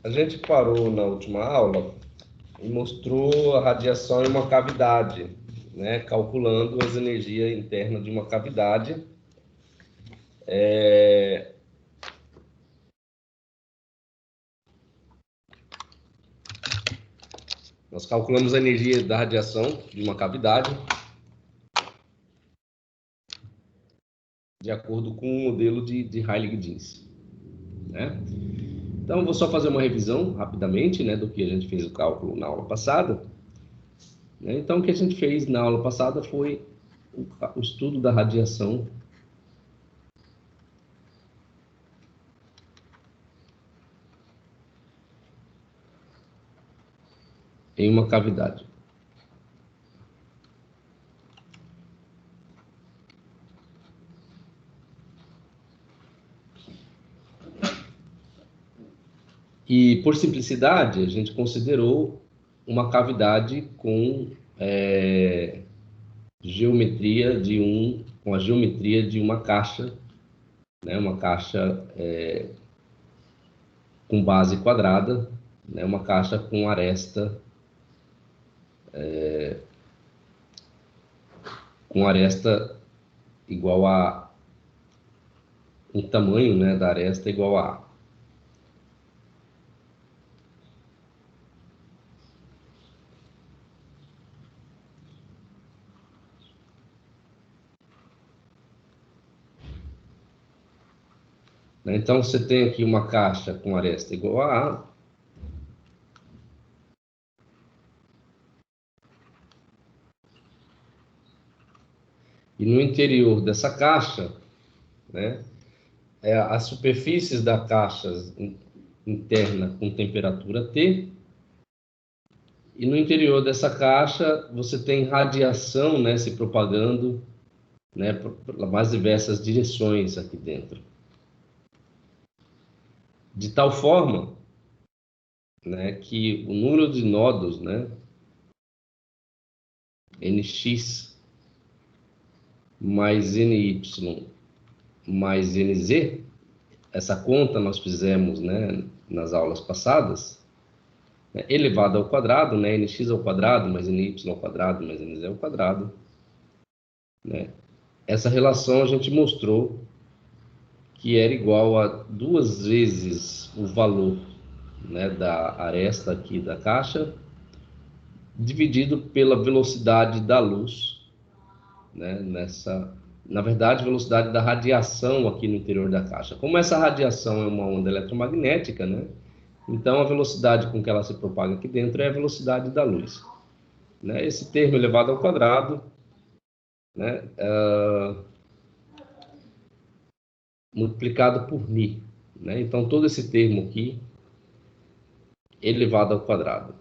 A gente parou na última aula e mostrou a radiação em uma cavidade, né? Calculando as energias internas de uma cavidade. Nós calculamos a energia da radiação de uma cavidade de acordo com o modelo de Heilig-Jeans, né? Então, eu vou só fazer uma revisão rapidamente, né, do que a gente fez o cálculo na aula passada. Né? Então, o que a gente fez na aula passada foi o estudo da radiação em uma cavidade. E, por simplicidade, a gente considerou uma cavidade com geometria com a geometria de uma caixa, né? Uma caixa com base quadrada, né? Uma caixa com aresta igual a um tamanho, né, da aresta igual a A. Né? Então, você tem aqui uma caixa com aresta igual a A. E no interior dessa caixa, né, as superfícies da caixa interna com temperatura T. E no interior dessa caixa, você tem radiação, né, se propagando, né, por mais diversas direções aqui dentro. De tal forma, né, que o número de nodos, né, Nx mais Ny mais Nz, essa conta nós fizemos, né, nas aulas passadas, né, elevado ao quadrado, né, Nx ao quadrado mais Ny ao quadrado mais Nz ao quadrado, né. Essa relação a gente mostrou que era igual a 2 vezes o valor, né, da aresta aqui da caixa, dividido pela velocidade da luz, né, na verdade, velocidade da radiação aqui no interior da caixa. Como essa radiação é uma onda eletromagnética, né, então a velocidade com que ela se propaga aqui dentro é a velocidade da luz. Né? Esse termo elevado ao quadrado, né, multiplicado por Ni. Né? Então, todo esse termo aqui elevado ao quadrado.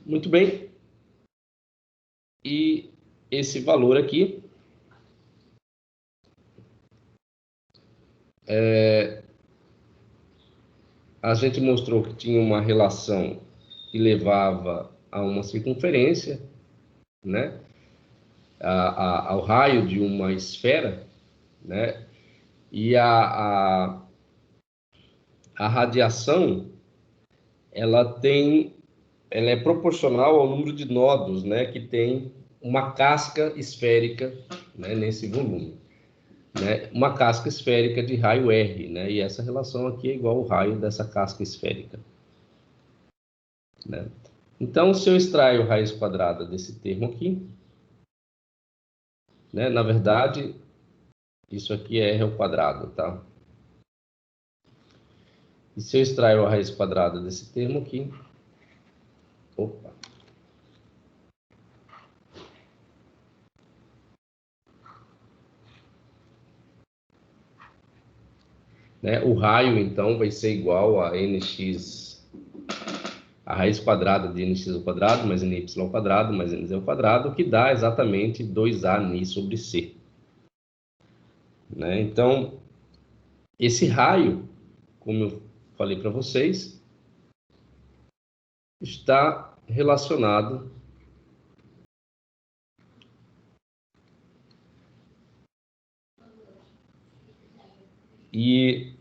Muito bem. E esse valor aqui a gente mostrou que tinha uma relação que levava a uma circunferência, né? Ao raio de uma esfera, né? E a radiação, ela é proporcional ao número de nodos, né? Que tem uma casca esférica, né? Nesse volume. Né, uma casca esférica de raio R, né, e essa relação aqui é igual ao raio dessa casca esférica. Né? Então, se eu extraio raiz quadrada desse termo aqui, né, na verdade, isso aqui é R ao quadrado, tá? E se eu extraio a raiz quadrada desse termo aqui, opa, né, o raio, então, vai ser igual a nx, a raiz quadrada de nx ao quadrado, mais ny ao quadrado, mais nz ao quadrado, que dá exatamente 2a ni sobre c. Né? Então, esse raio, como eu falei para vocês, está relacionado e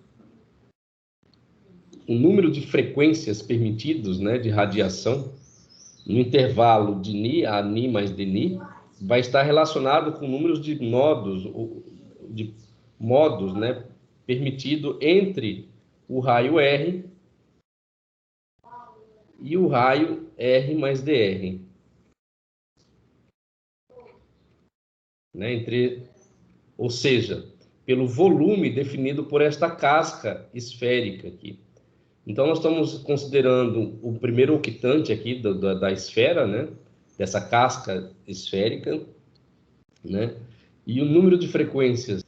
o número de frequências permitidos, né, de radiação no intervalo de Ni a Ni mais Dni vai estar relacionado com números de modos, né, permitido entre o raio R e o raio R mais dr, né, ou seja, pelo volume definido por esta casca esférica aqui. Então, nós estamos considerando o primeiro octante aqui da esfera, né, dessa casca esférica, né, e o número de frequências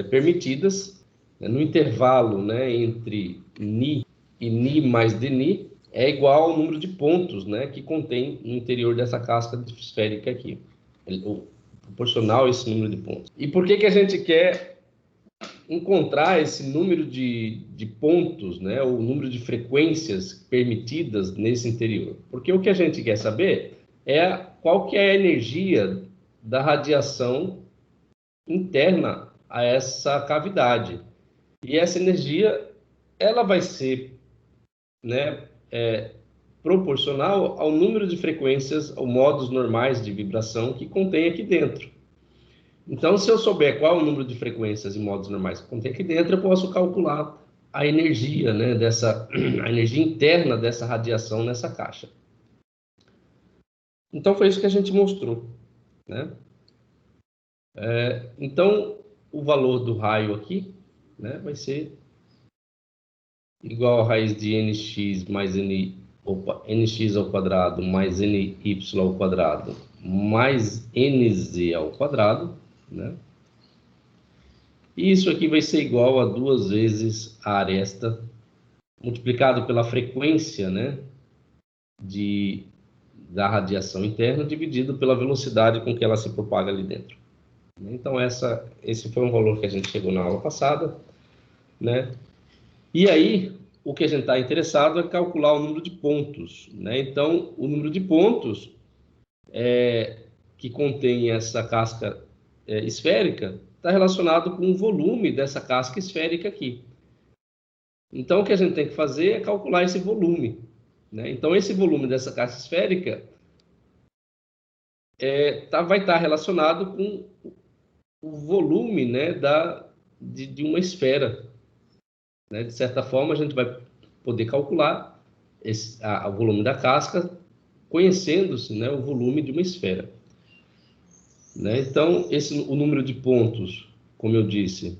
permitidas, né, no intervalo, né, entre Ni e Ni mais Dni, é igual ao número de pontos, né, que contém no interior dessa casca esférica aqui. Proporcional a esse número de pontos. E por que a gente quer encontrar esse número de pontos, né, o número de frequências permitidas nesse interior? Porque o que a gente quer saber é qual que é a energia da radiação interna a essa cavidade. E essa energia, ela vai ser, né, proporcional ao número de frequências, ou modos normais de vibração que contém aqui dentro. Então, se eu souber qual é o número de frequências e modos normais que contém aqui dentro, eu posso calcular a energia, né, a energia interna dessa radiação nessa caixa. Então, foi isso que a gente mostrou, né? Então, o valor do raio aqui, né, vai ser igual a raiz de nx mais nx ao quadrado mais ny ao quadrado mais nz ao quadrado, né? E isso aqui vai ser igual a 2 vezes a aresta multiplicado pela frequência, né, da radiação interna dividido pela velocidade com que ela se propaga ali dentro. Então, esse foi um valor que a gente chegou na aula passada, né? E aí, o que a gente está interessado é calcular o número de pontos, né? Então, o número de pontos que contém essa casca esférica está relacionado com o volume dessa casca esférica aqui. Então, o que a gente tem que fazer é calcular esse volume, né? Então, esse volume dessa casca esférica vai estar relacionado com o volume, né, de uma esfera, né? De certa forma, a gente vai poder calcular o volume da casca conhecendo-se, né, o volume de uma esfera, né? Então, o número de pontos, como eu disse,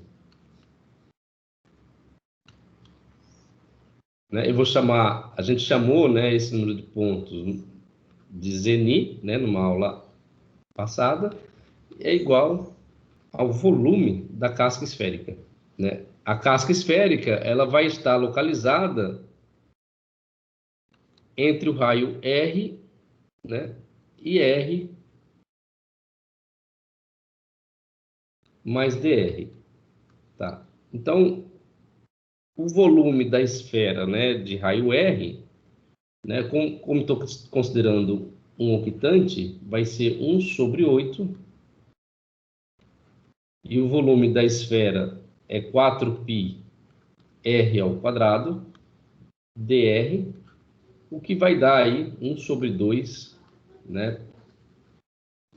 né, a gente chamou, né, esse número de pontos de Zni, né, numa aula passada, é igual ao volume da casca esférica, né? A casca esférica, ela vai estar localizada entre o raio R, né, e R mais dr, tá? Então, o volume da esfera, né, de raio R, né, como estou considerando um octante, vai ser 1 sobre 8, e o volume da esfera é 4πr ao quadrado dr, o que vai dar aí 1 sobre 2, né,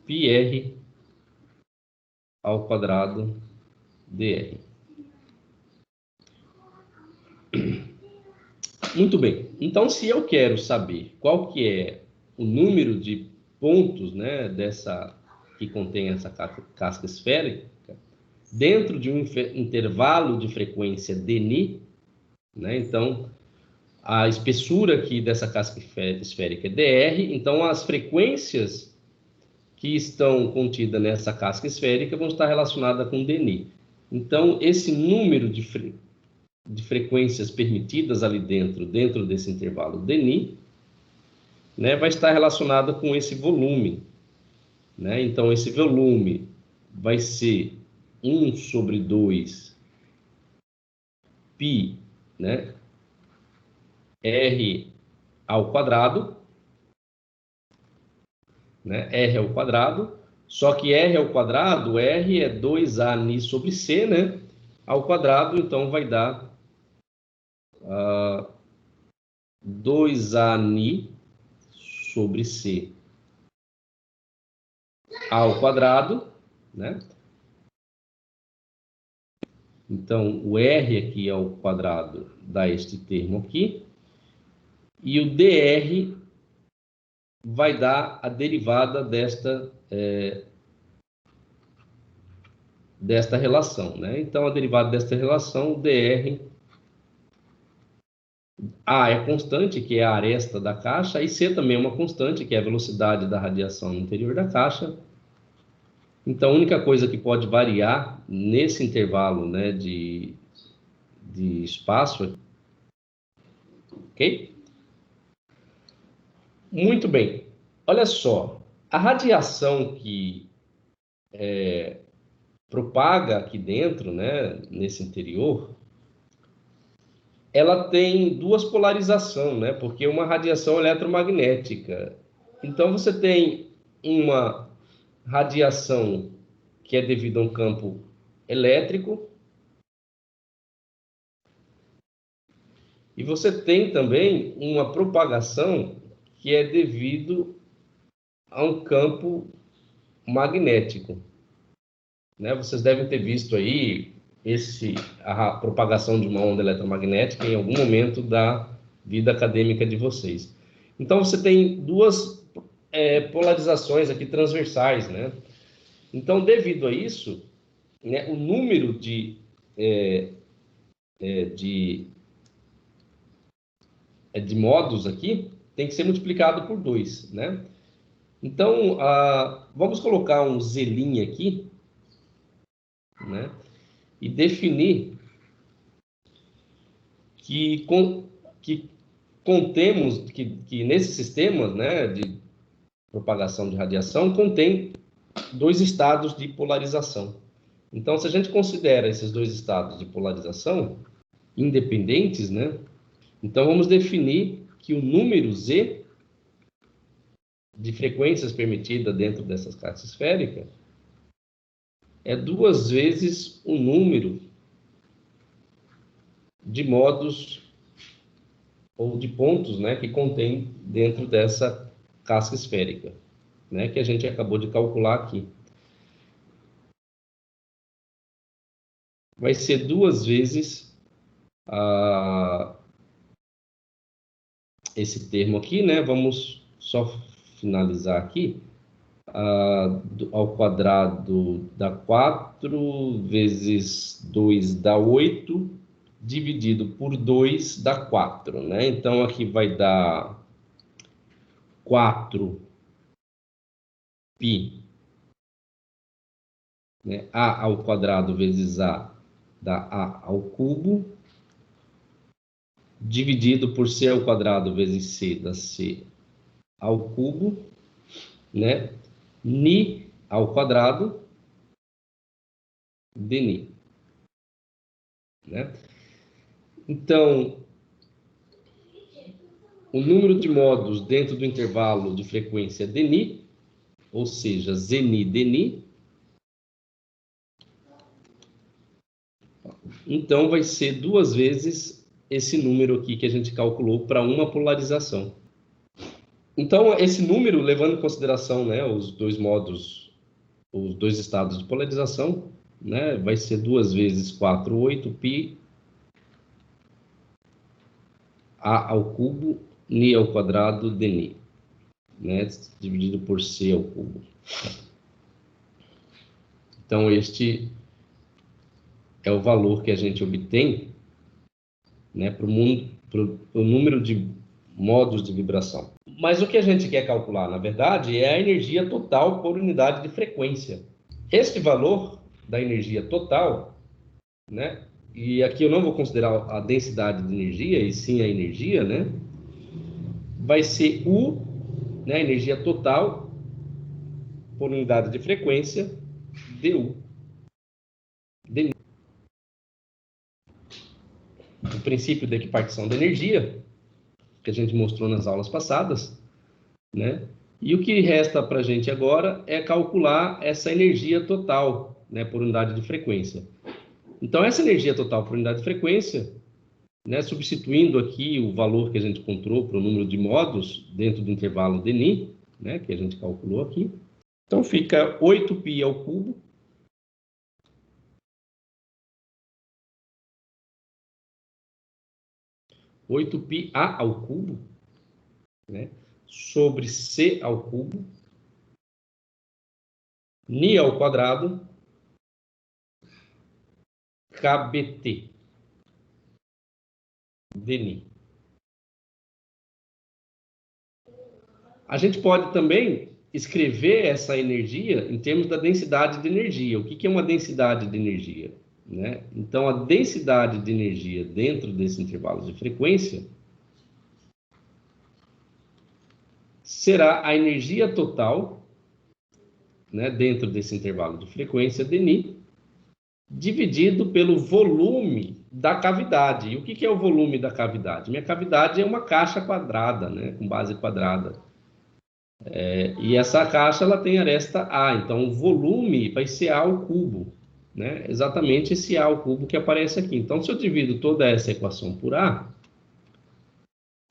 πr ao quadrado dr. Muito bem. Então, se eu quero saber qual que é o número de pontos, né, que contém essa casca esférica, dentro de um intervalo de frequência dni, né, então a espessura aqui dessa casca esférica é dr, então as frequências que estão contidas nessa casca esférica vão estar relacionadas com dni. Então, esse número de frequências permitidas ali dentro desse intervalo dni, né, vai estar relacionado com esse volume, né? Então, esse volume vai ser 1 sobre 2 π, né, r ao quadrado, né, r ao quadrado, só que r ao quadrado, r é 2a ni sobre c, né, ao quadrado, então vai dar 2Ani sobre C ao quadrado, né? Então, o R aqui ao quadrado dá este termo aqui. E o dr vai dar a derivada desta relação, né? Então, a derivada desta relação, dr, A é constante, que é a aresta da caixa, e C também é uma constante, que é a velocidade da radiação no interior da caixa. Então, a única coisa que pode variar nesse intervalo, né, de espaço, ok? Muito bem. Olha só, a radiação que propaga aqui dentro, né, nesse interior, ela tem duas polarizações, né, porque é uma radiação eletromagnética. Então, você tem uma radiação que é devido a um campo elétrico, e você tem também uma propagação que é devido a um campo magnético, né? Vocês devem ter visto aí a propagação de uma onda eletromagnética em algum momento da vida acadêmica de vocês. Então, você tem duas polarizações aqui transversais, né? Então, devido a isso, né, o número de modos aqui tem que ser multiplicado por 2, né? Então, vamos colocar um Z' aqui, né? E definir que contemos que nesses sistemas, né, de propagação de radiação contém dois estados de polarização. Então, se a gente considera esses dois estados de polarização independentes, né, então vamos definir que o número Z de frequências permitida dentro dessas caixa esférica é 2 vezes o número de modos ou de pontos, né, que contém dentro dessa casca esférica, né, que a gente acabou de calcular aqui. Vai ser 2 vezes esse termo aqui, né? Vamos só finalizar aqui. Ao quadrado dá 4, vezes 2 dá 8, dividido por 2 dá 4, né? Então, aqui vai dar 4 π, né? A ao quadrado vezes A dá A ao cubo, dividido por C ao quadrado vezes C dá C ao cubo, né? Ni ao quadrado dni, né? Então, o número de modos dentro do intervalo de frequência dni, ou seja, zni dni, então vai ser 2 vezes esse número aqui que a gente calculou para uma polarização. Então, esse número, levando em consideração, né, os dois modos, os dois estados de polarização, né, vai ser 2 vezes 4, 8 π A ao cubo, ni ao quadrado, dni, né, dividido por C ao cubo. Então, este é o valor que a gente obtém, né, para o número de modos de vibração. Mas o que a gente quer calcular, na verdade, é a energia total por unidade de frequência. Este valor da energia total, né, e aqui eu não vou considerar a densidade de energia, e sim a energia, né, vai ser U, né, energia total por unidade de frequência, dU. O princípio da equipartição da energia, que a gente mostrou nas aulas passadas, né? E o que resta para a gente agora é calcular essa energia total, né, por unidade de frequência. Então, essa energia total por unidade de frequência, né, substituindo aqui o valor que a gente encontrou para o número de módulos dentro do intervalo Denis, né, que a gente calculou aqui. Então, fica 8π ao cubo ao cubo, né, sobre C ao cubo, Ni ao quadrado, KBT, Denis. A gente pode também escrever essa energia em termos da densidade de energia. O que é uma densidade de energia? Né? Então, a densidade de energia dentro desse intervalo de frequência será a energia total, né, dentro desse intervalo de frequência Denis, dividido pelo volume da cavidade. E o que é o volume da cavidade? Minha cavidade é uma caixa quadrada, né, com base quadrada. E essa caixa ela tem aresta A, então o volume vai ser A ao cubo, né? Exatamente esse A ao cubo que aparece aqui. Então, se eu divido toda essa equação por A,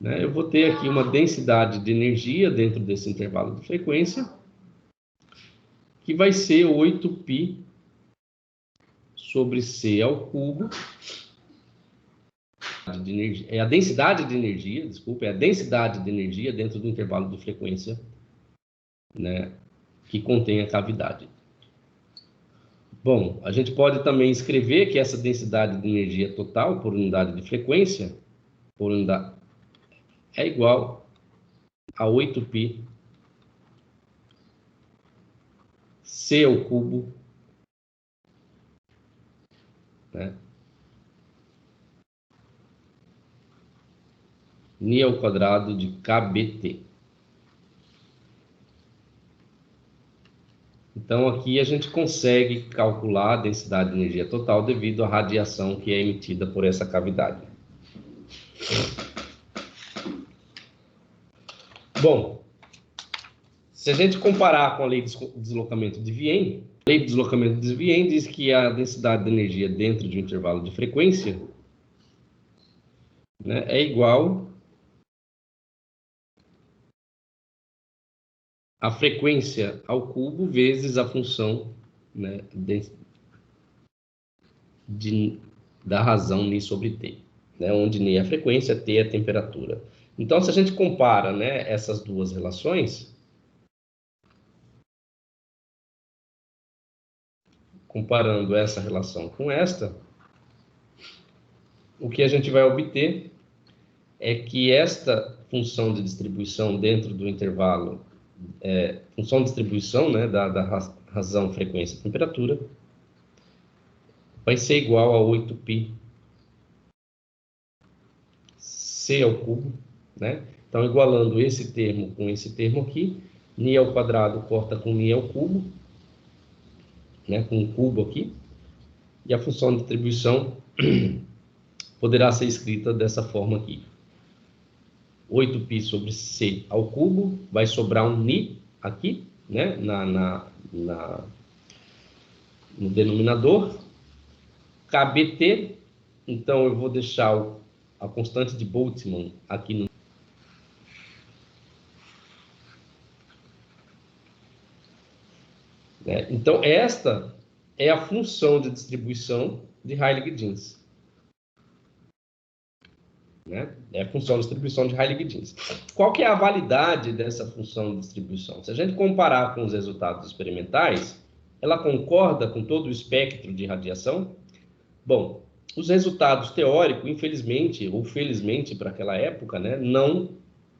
né, eu vou ter aqui uma densidade de energia dentro desse intervalo de frequência, que vai ser 8π sobre C ao cubo. É a densidade de energia, desculpa, é a densidade de energia dentro do intervalo de frequência, né, que contém a cavidade. Bom, a gente pode também escrever que essa densidade de energia total por unidade de frequência é igual a 8π C ao cubo, né, Ni ao quadrado de KBT. Então, aqui a gente consegue calcular a densidade de energia total devido à radiação que é emitida por essa cavidade. Bom, se a gente comparar com a lei de deslocamento de Wien, a lei de deslocamento de Wien diz que a densidade de energia dentro de um intervalo de frequência, né, é igual a frequência ao cubo vezes a função, né, da razão Ni sobre T, né, onde Ni é a frequência, T é a temperatura. Então, se a gente compara, né, essas duas relações, comparando essa relação com esta, o que a gente vai obter é que esta função de distribuição dentro do intervalo, função de distribuição, né, da razão frequência temperatura, vai ser igual a 8π C ao cubo, né? Então, igualando esse termo com esse termo aqui, Ni ao quadrado corta com Ni ao cubo, né, com um cubo aqui, e a função de distribuição poderá ser escrita dessa forma aqui. 8π sobre C ao cubo, vai sobrar um Ni aqui, né, no denominador. KBT, então eu vou deixar a constante de Boltzmann aqui no... Então, esta é a função de distribuição de Heilig-Jeans. Né? É a função de distribuição de Heilig-Jeans. Qual que é a validade dessa função de distribuição? Se a gente comparar com os resultados experimentais, ela concorda com todo o espectro de radiação? Bom, os resultados teóricos, infelizmente ou felizmente para aquela época, né, não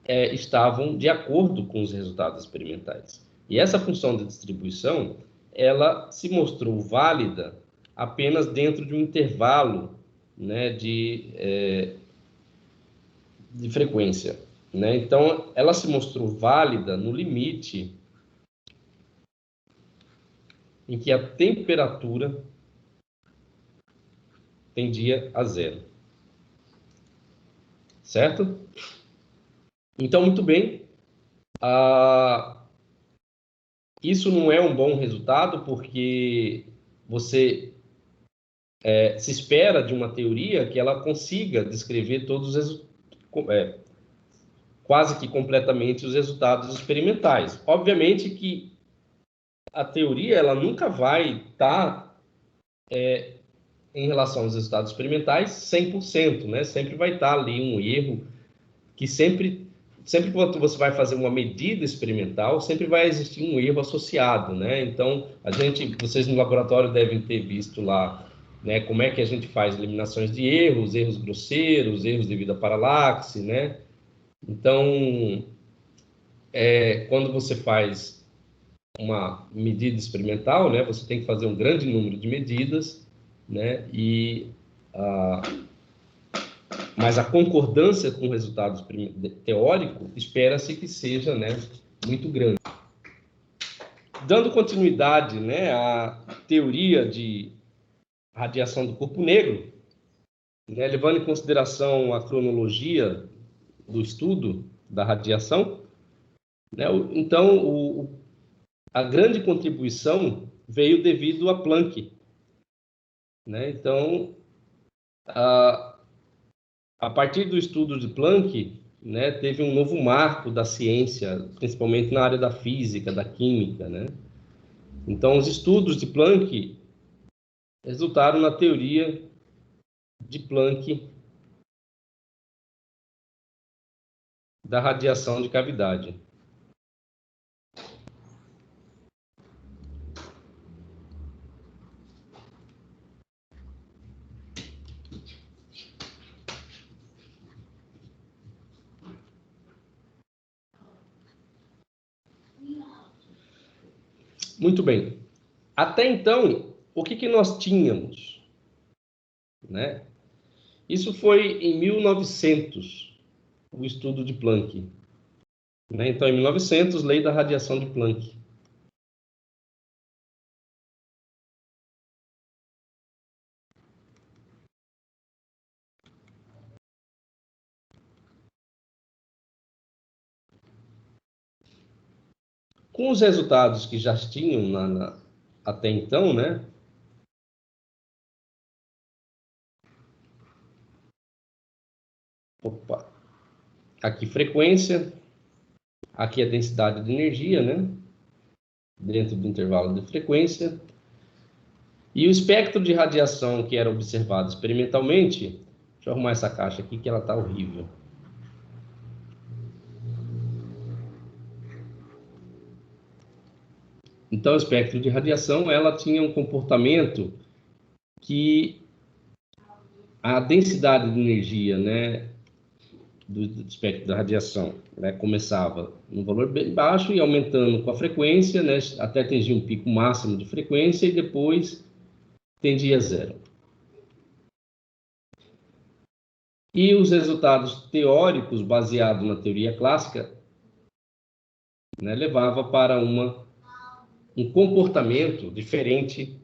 estavam de acordo com os resultados experimentais. E essa função de distribuição, ela se mostrou válida apenas dentro de um intervalo, né, de frequência, né? Então, ela se mostrou válida no limite em que a temperatura tendia a zero. Certo? Então, muito bem. Isso não é um bom resultado, porque você se espera de uma teoria que ela consiga descrever todos os quase que completamente os resultados experimentais. Obviamente que a teoria ela nunca vai estar em relação aos resultados experimentais 100%, né? Sempre vai estar ali um erro que sempre quando você vai fazer uma medida experimental, sempre vai existir um erro associado, né? Então, vocês no laboratório devem ter visto lá, né, como é que a gente faz eliminações de erros grosseiros, erros devido à paralaxe, né? Então, quando você faz uma medida experimental, né, você tem que fazer um grande número de medidas, né? Mas a concordância com o resultado teórico espera-se que seja, né, muito grande. Dando continuidade, né, à teoria de radiação do corpo negro, né, levando em consideração a cronologia do estudo da radiação, né, então a grande contribuição veio devido a Planck, né? Então, a partir do estudo de Planck, né, teve um novo marco da ciência, principalmente na área da física, da química, né? Então, os estudos de Planck resultaram na teoria de Planck da radiação de cavidade. Muito bem. Até então, o que nós tínhamos, né? Isso foi em 1900, o estudo de Planck, né? Então, em 1900, lei da radiação de Planck. Com os resultados que já tinham até então, né? Opa. Aqui frequência, aqui a densidade de energia, né? Dentro do intervalo de frequência. E o espectro de radiação que era observado experimentalmente, deixa eu arrumar essa caixa aqui que ela está horrível. Então, o espectro de radiação, ela tinha um comportamento que a densidade de energia, né, do espectro da radiação, né, começava num valor bem baixo e aumentando com a frequência, né, até atingir um pico máximo de frequência e depois tendia a zero. E os resultados teóricos baseados na teoria clássica, né, levava para um comportamento diferente,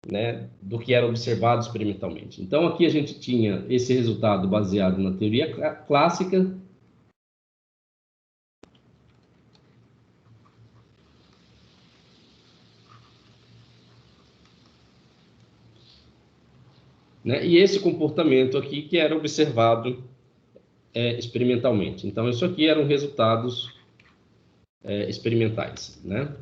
né, do que era observado experimentalmente. Então, aqui a gente tinha esse resultado baseado na teoria clássica, né, e esse comportamento aqui que era observado experimentalmente. Então, isso aqui eram resultados experimentais, né?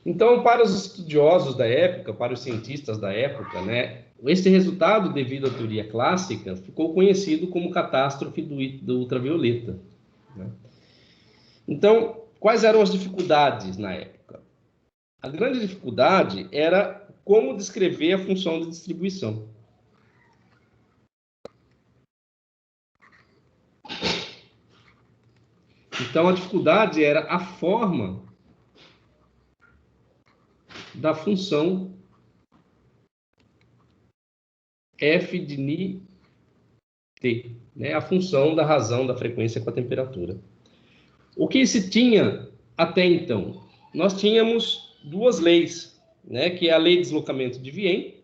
Então, para os estudiosos da época, para os cientistas da época, né, esse resultado, devido à teoria clássica, ficou conhecido como catástrofe do ultravioleta, né? Então, quais eram as dificuldades na época? A grande dificuldade era como descrever a função de distribuição. Então, a dificuldade era a forma da função f de ni t, né? A função da razão da frequência com a temperatura. O que se tinha até então? Nós tínhamos duas leis, né? Que é a lei de deslocamento de Wien,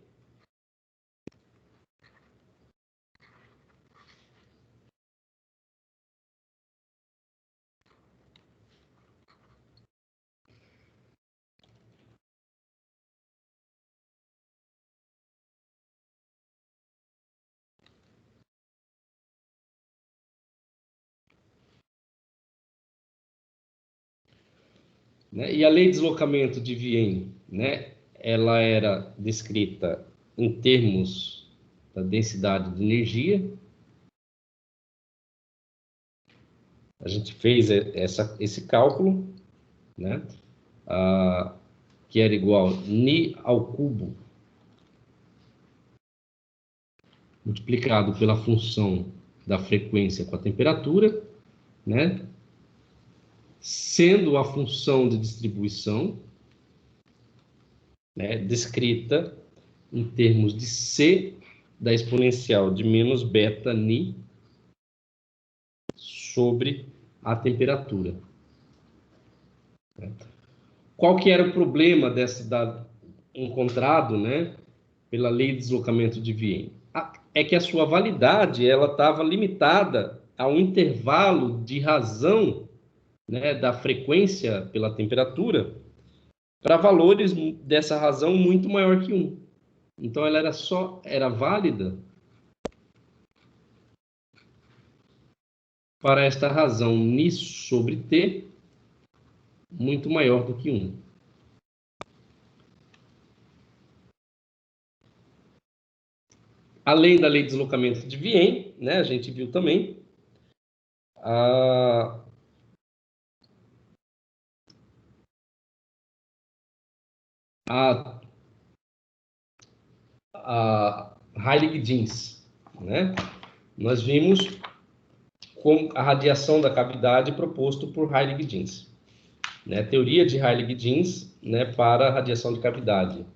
né? E a lei de deslocamento de Wien, né? Ela era descrita em termos da densidade de energia. A gente fez esse cálculo, né? Que era igual Ni ao cubo multiplicado pela função da frequência com a temperatura, né? Sendo a função de distribuição, né, descrita em termos de C da exponencial de menos beta Ni sobre a temperatura. Qual que era o problema desse dado encontrado, né, pela lei de deslocamento de Wien? É que a sua validade ela estava limitada a um intervalo de razão, né, da frequência pela temperatura para valores dessa razão muito maior que 1. Então ela era válida para esta razão Ni sobre T muito maior do que 1. Além da lei de deslocamento de Wien, né, a gente viu também a Heilig-Jeans, né? Nós vimos com a radiação da cavidade proposto por Heilig-Jeans, né? Teoria de Heilig-Jeans, né, para a radiação de cavidade,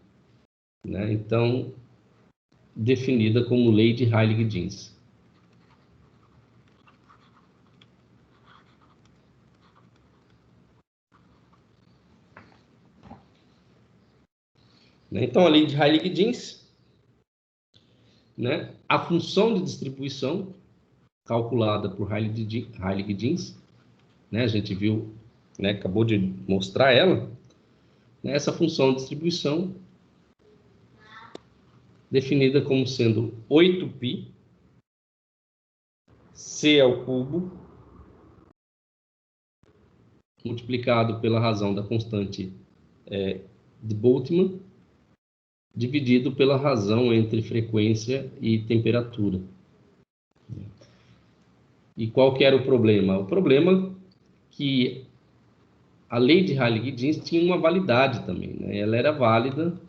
né? Então, definida como lei de Heilig-Jeans. Então, a lei de Heilig-Jeans, né, a função de distribuição calculada por Heilig-Jeans, né, a gente viu, né, acabou de mostrar ela, né, essa função de distribuição definida como sendo 8π C ao cubo multiplicado pela razão da constante de Boltzmann dividido pela razão entre frequência e temperatura. E qual que era o problema? O problema que a lei de Heilig-Jeans tinha uma validade também, né? Ela era válida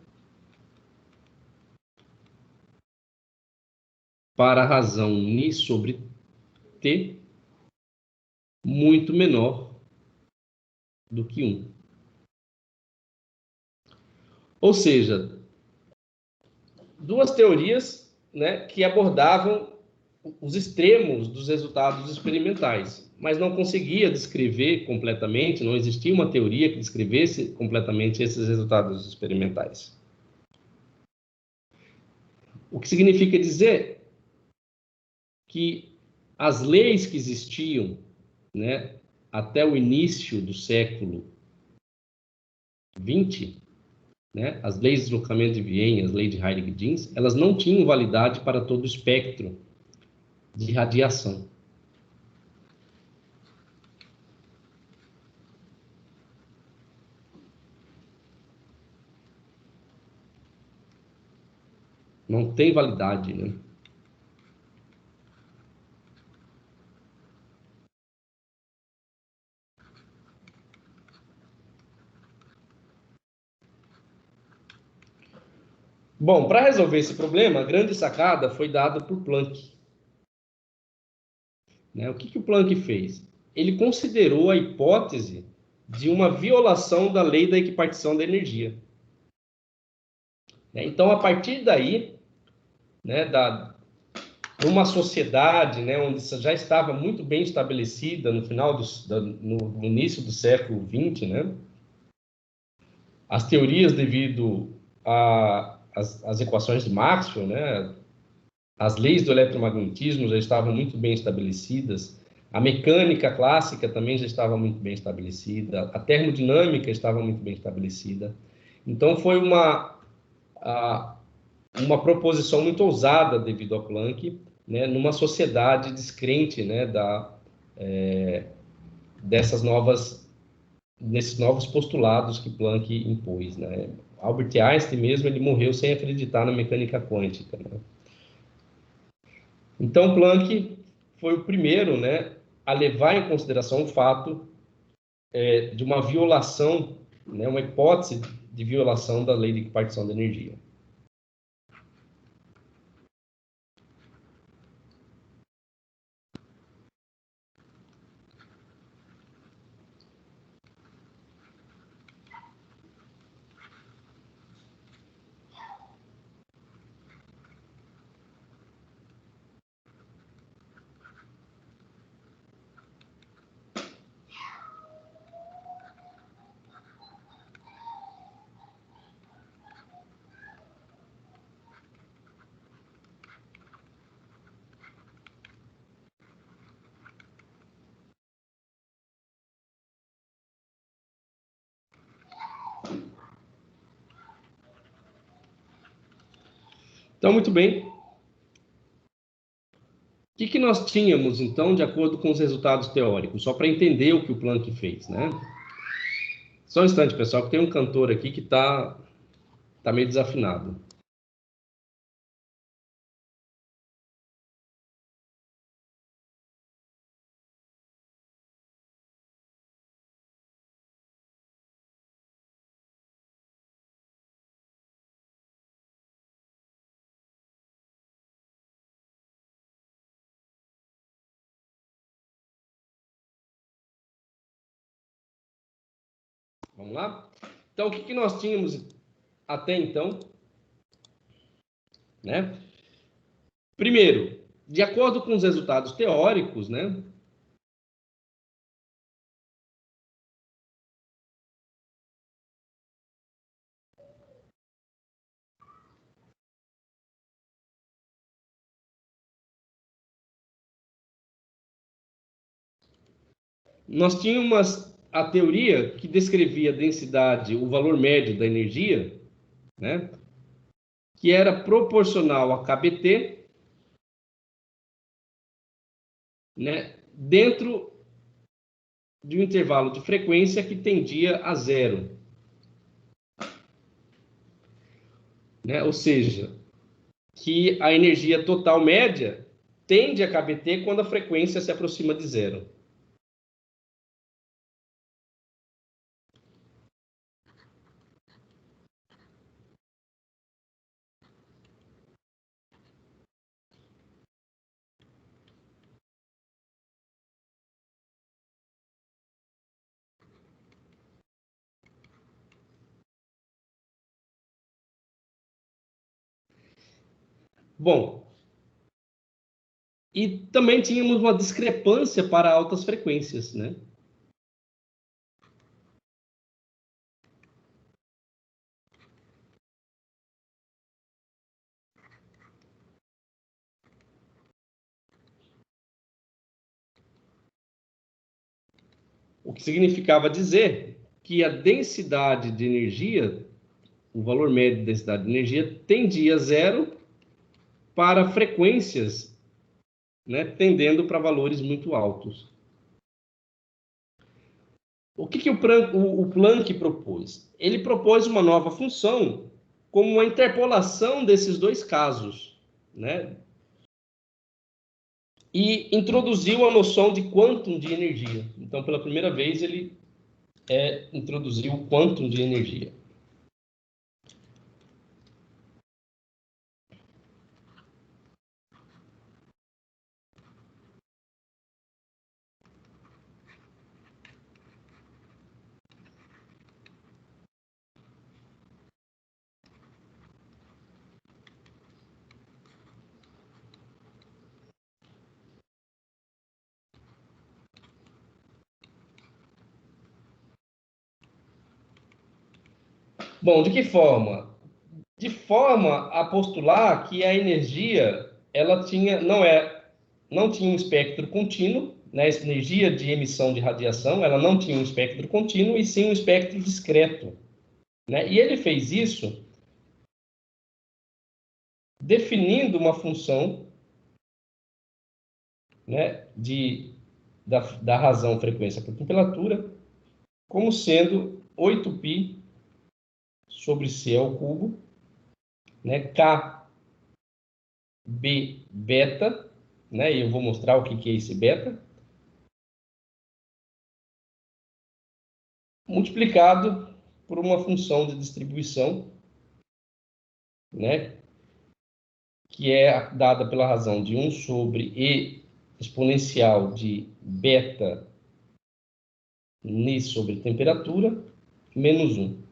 para a razão Ni sobre T muito menor do que 1. Ou seja, duas teorias, né, que abordavam os extremos dos resultados experimentais, mas não conseguia descrever completamente, não existia uma teoria que descrevesse completamente esses resultados experimentais. O que significa dizer que as leis que existiam, né, até o início do século XX, né, as leis de deslocamento de Wien, as leis de Heilig-Jeans, elas não tinham validade para todo o espectro de radiação. Não tem validade, né? Bom, para resolver esse problema, a grande sacada foi dada por Planck. Né? O que o Planck fez? Ele considerou a hipótese de uma violação da lei da equipartição da energia. Então, a partir daí, né, uma sociedade, né, onde já estava muito bem estabelecida no final no início do século XX, né, as teorias devido às equações de Maxwell, né, as leis do eletromagnetismo já estavam muito bem estabelecidas, a mecânica clássica também já estava muito bem estabelecida, a termodinâmica estava muito bem estabelecida. Então, foi uma proposição muito ousada devido a Planck, né, numa sociedade descrente, né, dessas novas nesses novos postulados que Planck impôs, né? Albert Einstein mesmo, ele morreu sem acreditar na mecânica quântica, né? Então, Planck foi o primeiro, né, a levar em consideração o fato de uma violação, né, uma hipótese de violação da lei de repartição da energia. Então, muito bem. O que nós tínhamos, então, de acordo com os resultados teóricos? Só para entender o que o Planck fez, né? Só um instante, pessoal, que tem um cantor aqui que tá meio desafinado. Vamos lá? Então, o que nós tínhamos até então, né? Primeiro, de acordo com os resultados teóricos, né? Nós tínhamos a teoria que descrevia a densidade, o valor médio da energia, né? Que era proporcional a kBt, né? Dentro de um intervalo de frequência que tendia a zero, né? Ou seja, que a energia total média tende a kBt quando a frequência se aproxima de zero. Bom, e também tínhamos uma discrepância para altas frequências, né? O que significava dizer que a densidade de energia, o valor médio de densidade de energia, tendia a zero para frequências, né, tendendo para valores muito altos. O que o Planck propôs? Ele propôs uma nova função como uma interpolação desses dois casos, né? E introduziu a noção de quantum de energia. Então, pela primeira vez, ele introduziu o quantum de energia. Bom, de que forma? De forma a postular que a energia ela não tinha um espectro contínuo, né? Essa energia de emissão de radiação ela não tinha um espectro contínuo e sim um espectro discreto, né? E ele fez isso definindo uma função, né, da razão frequência por temperatura como sendo 8π sobre C ao cubo, né, K B beta, né, e eu vou mostrar o que é esse beta, multiplicado por uma função de distribuição, né, que é dada pela razão de 1 sobre E exponencial de beta Ni sobre temperatura, menos 1.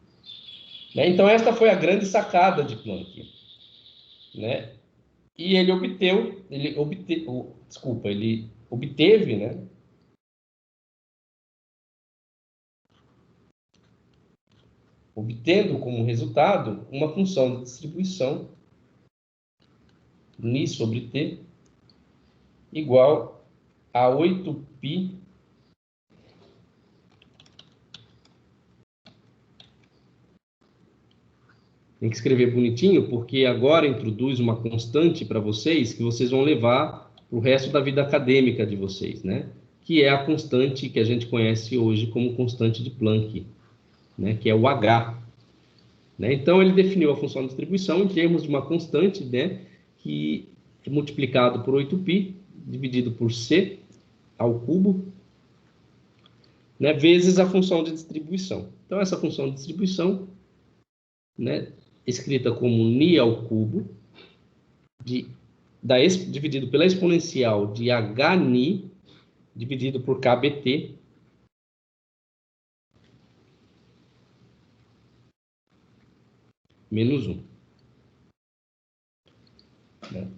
Né? Então, esta foi a grande sacada de Planck. Né? E ele obteve, né? Obtendo como resultado uma função de distribuição Ni sobre T igual a 8π tem que escrever bonitinho, porque agora introduz uma constante para vocês que vocês vão levar para o resto da vida acadêmica de vocês, né? Que é a constante que a gente conhece hoje como constante de Planck, né? Que é o H. Né? Então, ele definiu a função de distribuição em termos de uma constante, né? Que é multiplicado por 8π, dividido por C ao cubo, né? Vezes a função de distribuição. Então, essa função de distribuição, né? Escrita como Ni ao cubo, dividido pela exponencial de Hni, dividido por KBT, menos 1. Né?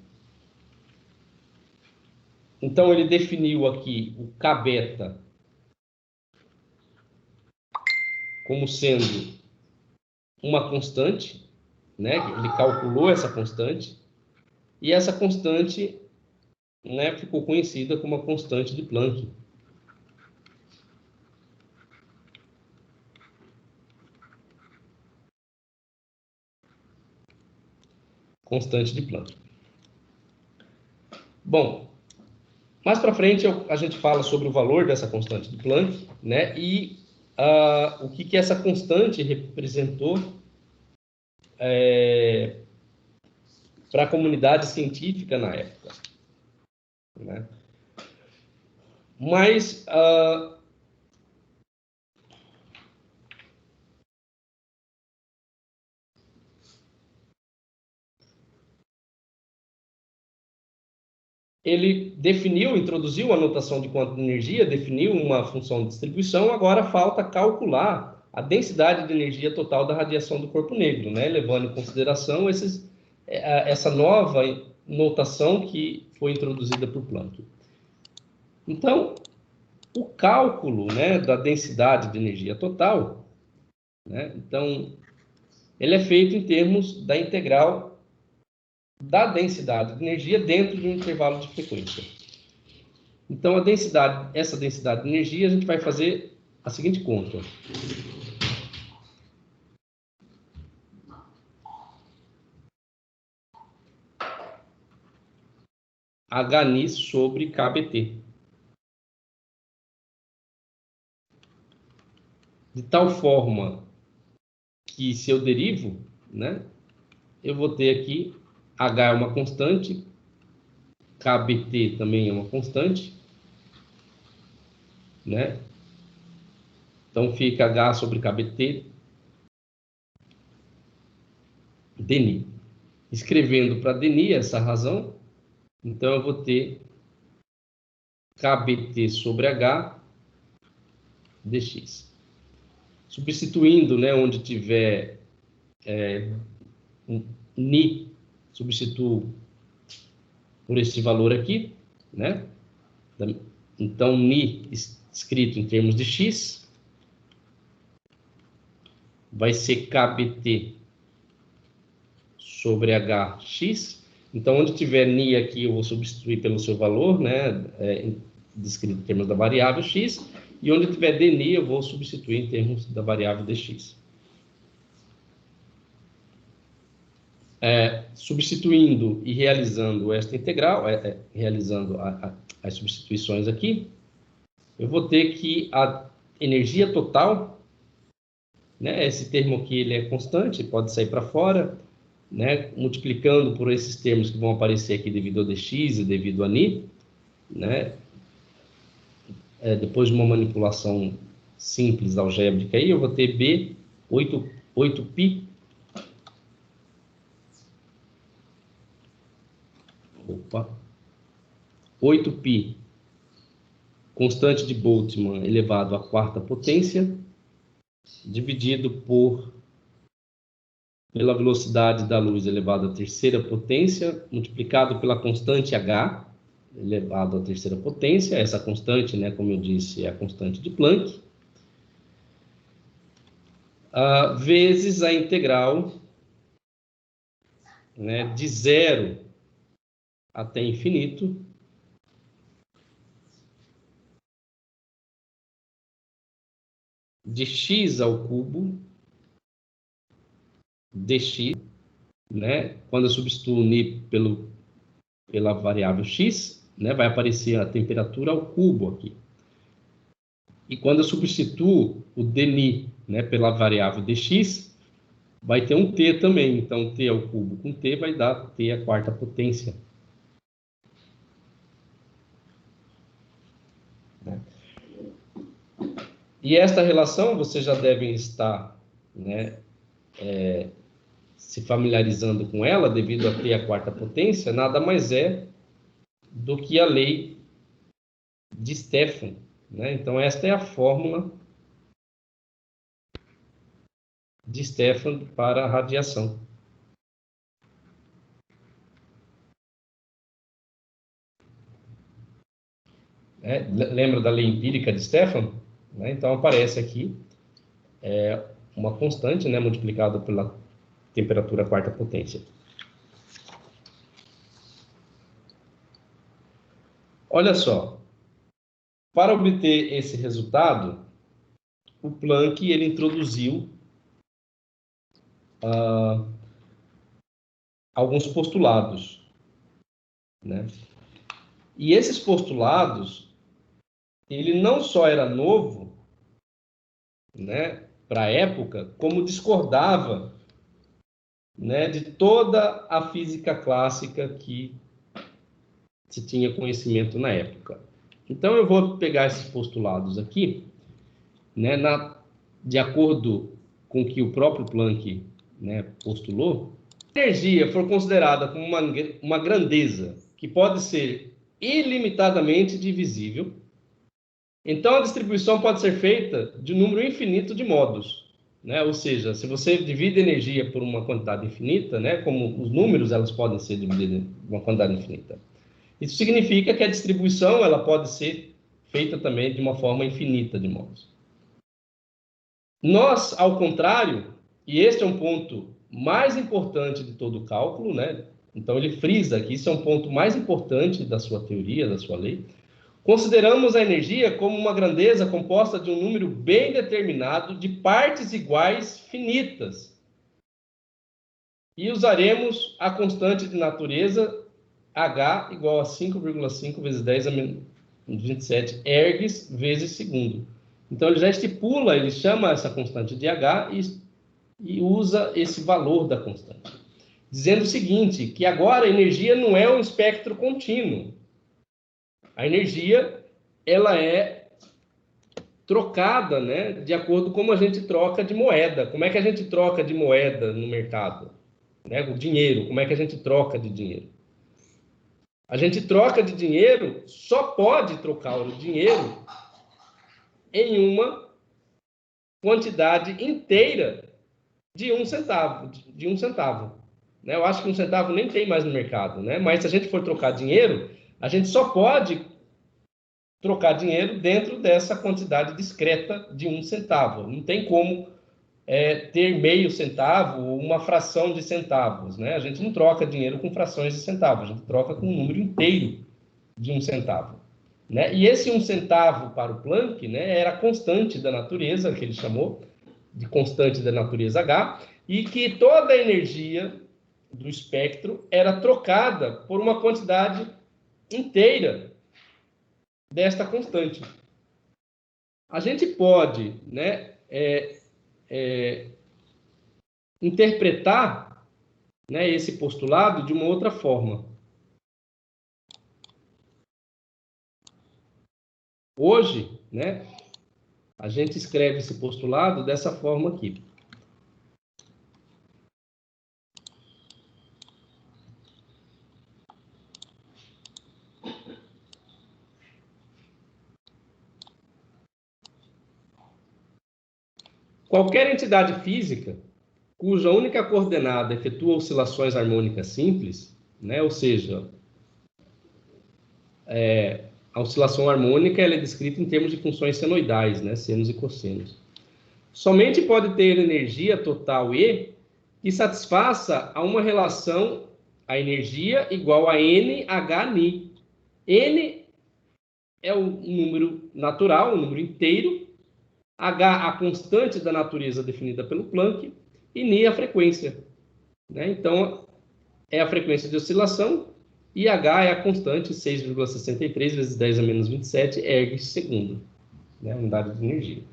Então, ele definiu aqui o K beta como sendo uma constante, né? Ele calculou essa constante, e essa constante, né, ficou conhecida como a constante de Planck. Constante de Planck. Bom, mais para frente a gente fala sobre o valor dessa constante de Planck, né? E o que essa constante representou para a comunidade científica na época. Né? Mas ele introduziu a notação de quanto de energia, definiu uma função de distribuição, agora falta calcular a densidade de energia total da radiação do corpo negro, né? Levando em consideração essa nova notação que foi introduzida por Planck. Então, o cálculo, né, da densidade de energia total, né, então, ele é feito em termos da integral da densidade de energia dentro de um intervalo de frequência. Então, essa densidade de energia, a gente vai fazer a seguinte conta. Hni sobre KBT. De tal forma que, se eu derivo, né, eu vou ter aqui, H é uma constante, KBT também é uma constante, né? Então, fica H sobre KBT dni. Escrevendo para dni essa razão, então eu vou ter KBT sobre H dx. Substituindo, né, onde tiver Ni, substituo por esse valor aqui, né? Então, Ni escrito em termos de x vai ser KBT sobre Hx. Então, onde tiver Ni aqui, eu vou substituir pelo seu valor, né? Descrito em termos da variável x. E onde tiver dni, eu vou substituir em termos da variável dx. Substituindo e realizando esta integral, realizando as substituições aqui, eu vou ter que energia total, né? Esse termo aqui ele é constante, pode sair para fora, né? Multiplicando por esses termos que vão aparecer aqui devido ao dx e devido a ni, né? Depois de uma manipulação simples algébrica aí, eu vou ter B 8π. Opa. 8π, constante de Boltzmann elevado à quarta potência, dividido pela velocidade da luz elevado à terceira potência, multiplicado pela constante h elevado à terceira potência. Essa constante, né, como eu disse, é a constante de Planck, vezes a integral, né, de 0 até infinito de x ao cubo dx, né? Quando eu substituo ni pela variável x, né, vai aparecer a temperatura ao cubo aqui. E quando eu substituo o dni, né, pela variável dx, vai ter um t também. Então, t ao cubo com t vai dar t à quarta potência. E esta relação, vocês já devem estar, né, se familiarizando com ela, devido a t à quarta potência, nada mais é do que a lei de Stefan, né? Então, esta é a fórmula de Stefan para a radiação. Lembra da lei empírica de Stefan? Então, aparece aqui uma constante, né, multiplicada pela temperatura quarta potência. Olha só, para obter esse resultado, o Planck ele introduziu alguns postulados, né? E esses postulados, ele não só era novo, né, para a época, como discordava, né, de toda a física clássica que se tinha conhecimento na época. Então, eu vou pegar esses postulados aqui, né, de acordo com o que o próprio Planck, né, postulou. Se a energia for considerada como uma grandeza que pode ser ilimitadamente divisível, então a distribuição pode ser feita de um número infinito de modos, né? Ou seja, se você divide energia por uma quantidade infinita, né, como os números elas podem ser divididos por uma quantidade infinita. Isso significa que a distribuição ela pode ser feita também de uma forma infinita de modos. Nós, ao contrário, e este é um ponto mais importante de todo o cálculo, né? Então ele frisa que isso é um ponto mais importante da sua teoria, da sua lei. Consideramos a energia como uma grandeza composta de um número bem determinado de partes iguais finitas. E usaremos a constante de natureza H igual a 5,5 vezes 10 a menos 27 ergs vezes segundo. Então, ele já estipula, ele chama essa constante de H e usa esse valor da constante. Dizendo o seguinte, que agora a energia não é um espectro contínuo. A energia, ela é trocada, né, de acordo com como a gente troca de moeda. Como é que a gente troca de moeda no mercado? Né? O dinheiro, como é que a gente troca de dinheiro? A gente troca de dinheiro, só pode trocar o dinheiro em uma quantidade inteira de 1 centavo. De 1 centavo. Né? Eu acho que 1 centavo nem tem mais no mercado, né? Mas se a gente for trocar dinheiro, a gente só pode trocar dinheiro dentro dessa quantidade discreta de 1 centavo. Não tem como ter meio centavo ou uma fração de centavos, né? A gente não troca dinheiro com frações de centavos, a gente troca com um número inteiro de 1 centavo. Né? E esse 1 centavo para o Planck, né, era a constante da natureza, que ele chamou de constante da natureza H, e que toda a energia do espectro era trocada por uma quantidade inteira desta constante. a gente pode, né, interpretar, né, esse postulado de uma outra forma. Hoje, né, a gente escreve esse postulado dessa forma aqui. Qualquer entidade física cuja única coordenada efetua oscilações harmônicas simples, né, ou seja, a oscilação harmônica ela é descrita em termos de funções senoidais, né, senos e cossenos. Somente pode ter energia total E que satisfaça a uma relação a energia igual a NH-Ni. N é o número natural, o número inteiro, H a constante da natureza definida pelo Planck e Ni a frequência. Né? Então, é a frequência de oscilação e H é a constante 6,63 vezes 10 a menos 27 erg segundo, né? Unidade de energia.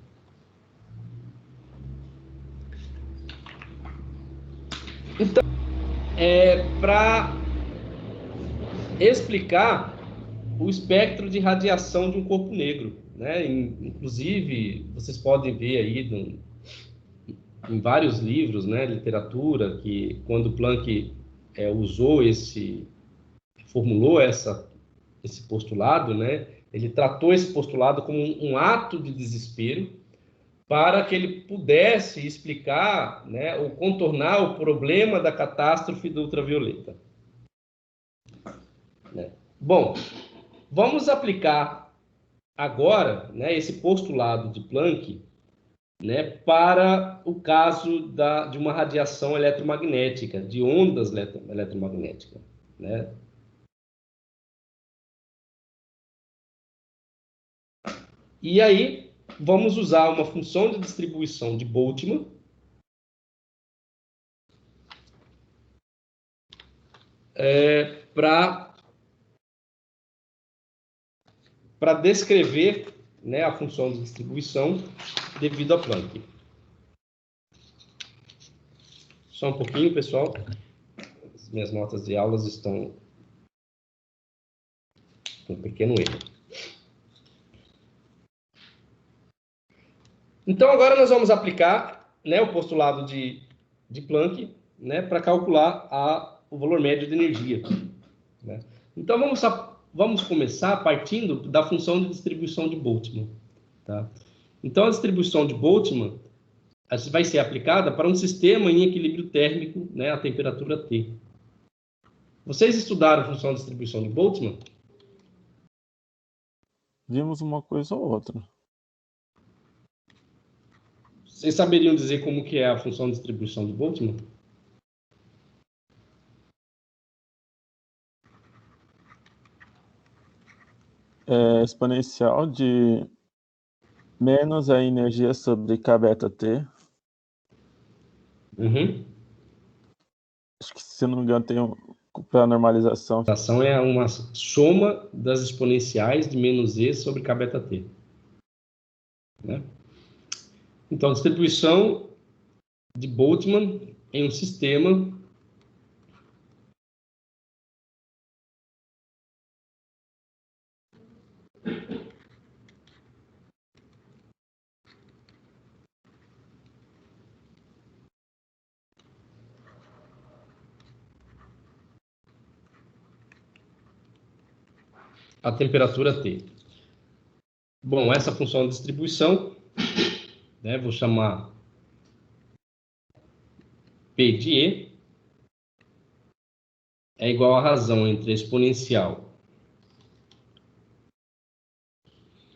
Então, para explicar o espectro de radiação de um corpo negro, né? Inclusive, vocês podem ver aí em vários livros, né, literatura, que quando Planck formulou esse postulado, né, ele tratou esse postulado como um ato de desespero para que ele pudesse explicar, né, ou contornar o problema da catástrofe do ultravioleta. Né? Bom, vamos aplicar agora, né, esse postulado de Planck, né, para o caso de uma radiação eletromagnética, de ondas eletromagnéticas. Né? E aí, vamos usar uma função de distribuição de Boltzmann para descrever, né, a função de distribuição devido a Planck. Só um pouquinho, pessoal. As minhas notas de aulas estão com um pequeno erro. Então, agora nós vamos aplicar, né, o postulado de Planck, né, para calcular o valor médio de energia. Né? Então, vamos começar partindo da função de distribuição de Boltzmann. Tá? Então, a distribuição de Boltzmann vai ser aplicada para um sistema em equilíbrio térmico, né, a temperatura T. Vocês estudaram a função de distribuição de Boltzmann? Vimos uma coisa ou outra. Vocês saberiam dizer como que é a função de distribuição de Boltzmann? É exponencial de menos a energia sobre K beta T. Uhum. Acho que, se não me engano, tem para normalização. A ação é uma soma das exponenciais de menos e sobre K beta T. Né? Então, a distribuição de Boltzmann em um sistema a temperatura T. Bom, essa função de distribuição, né, vou chamar P de E, é igual à razão entre a exponencial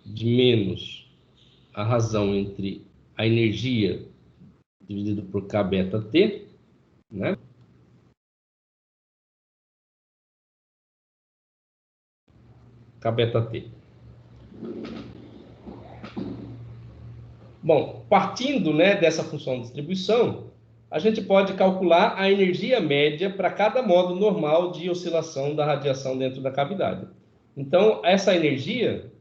de menos a razão entre a energia dividido por K beta T, né? K beta T. Bom, partindo, né, dessa função de distribuição, a gente pode calcular a energia média para cada modo normal de oscilação da radiação dentro da cavidade. Então, essa energia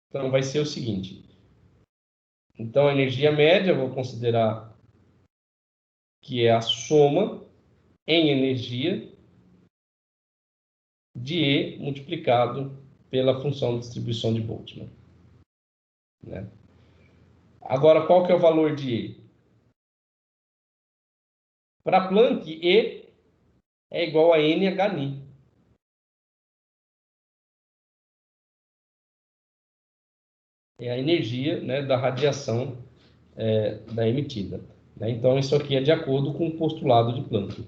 Então, vai ser o seguinte. Então, a energia média, eu vou considerar que é a soma em energia de E multiplicado pela função de distribuição de Boltzmann, né? Agora, qual que é o valor de E? Para Planck, E é igual a NHNI. É a energia, né, da radiação da emitida, né? Então, isso aqui é de acordo com o postulado de Planck.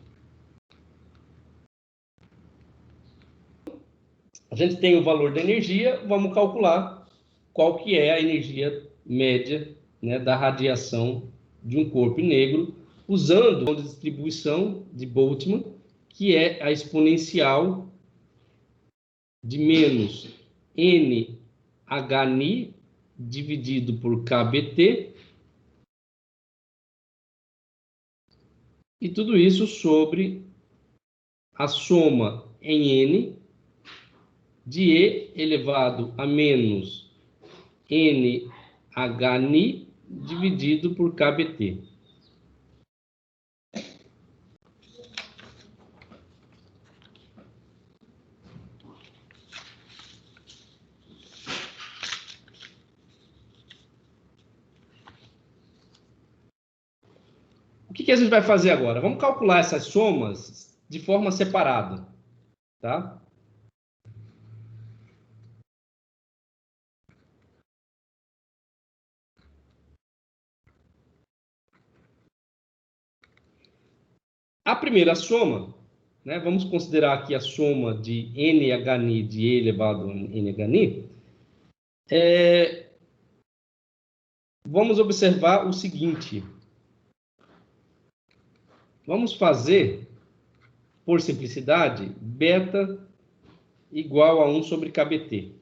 A gente tem o valor da energia, vamos calcular qual que é a energia média, né, da radiação de um corpo negro, usando a distribuição de Boltzmann, que é a exponencial de menos NHNI dividido por KBT, e tudo isso sobre a soma em N de E elevado a menos NHNI dividido por KBT. O que a gente vai fazer agora? Vamos calcular essas somas de forma separada, tá? A primeira soma, né, vamos considerar aqui a soma de NHNI de E elevado a NHNI. Vamos observar o seguinte. Vamos fazer, por simplicidade, beta igual a 1 sobre KBT.